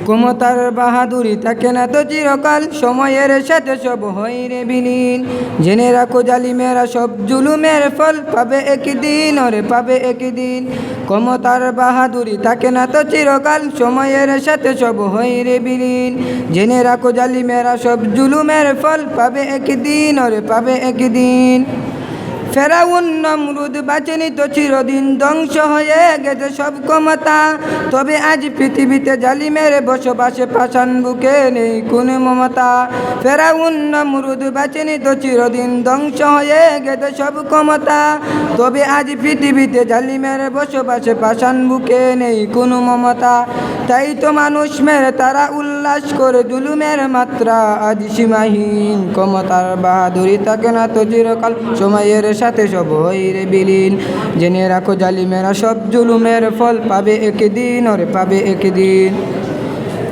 ক্ষমতার বাহাদুরি থাকে না তো চিরকাল, সময়ের সাথে সব হয় রে বিলীন। জেনে রাখো জালিমেরা সব জুলুমের ফল পাবে একদিন, ওরে পাবে একদিন। ক্ষমতার বাহাদুরি থাকে না তো চিরকাল, সময়ের সাথে সব হয় রে বিলীন। জেনে রাখো জালিমেরা সব জুলুমের ফল পাবে একদিন, ওরে পাবে একদিন। ফেরাউন নমরুদ বাঁচেনি তো চিরদিন, ধ্বংস হয়ে গেছে সব ক্ষমতা। তবে আজ পৃথিবীতে জালিমের বসবাসে, পাষাণ বুকে নেই কোনো মমতা। ফেরাউন নমরুদ বাঁচেনি তো চিরদিন, ধ্বংস হয়ে গেছে সব ক্ষমতা। তবে আজ পৃথিবীতে জালিমের বসবাসে, পাষাণ বুকে নেই কোনো মমতা। তাই তো মানুষ মেরে তারা উল্লাস করে, জুলুমের মাত্রা আজ সীমাহীন। ক্ষমতার বাহাদুরি থাকে না তো চিরকাল, সময়ের সাথে সব হয় রে বিলীন। জেনে রাখো জালিমেরা সব জুলুমের ফল পাবে একদিন, ওরে পাবে একদিন।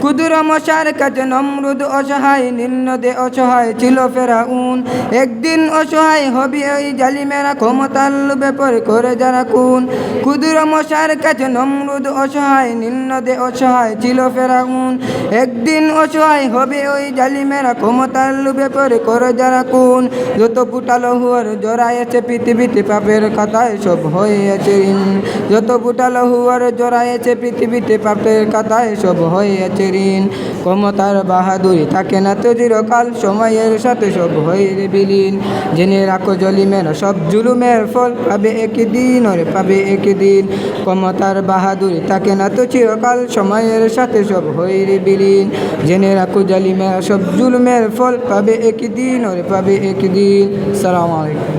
ক্ষুদ্র মশার কাছে নমরুদ অসহায়, নিম্নদে অসহায় ছিল ফেরাউন। একদিন অসহায় হবে ওই জালিমেরা, ক্ষমতার লোভে পড়ে করে যারা খুন। ক্ষুদ্র মশার কাছে নমরুদ অসহায়, নিম্নদে অসহায় ছিল ফেরাউন। একদিন অসহায় হবে ওই জালিমেরা, ক্ষমতার লোভে পড়ে করে যারা খুন। যত ফুটালো হুয়ার জড়াইছে পৃথিবীতে, পাপের খাতায় সব হয়েছে ঋণ। যত ফুটালো হুয়ার জড়াইছে পৃথিবীতে, পাপের খাতায় সব হয়েছে ঋণ। ক্ষমতার বাহাদুরি থাকে না তো চিরকাল, সময়ের সাথে সব হয় রে বিলীন। জেনে রাখো জালিমেরা সব জুলুমের ফল পাবে একদিন, ওরে পাবে একদিন। ক্ষমতার বাহাদুরি থাকে না তো চিরকাল, সময়ের সাথে সব হয় রে বিলীন। জেনে রাখো জালিমেরা সব জুলুমের ফল পাবে একদিন, ওরে পাবে একদিন। আসসালামু আলাইকুম।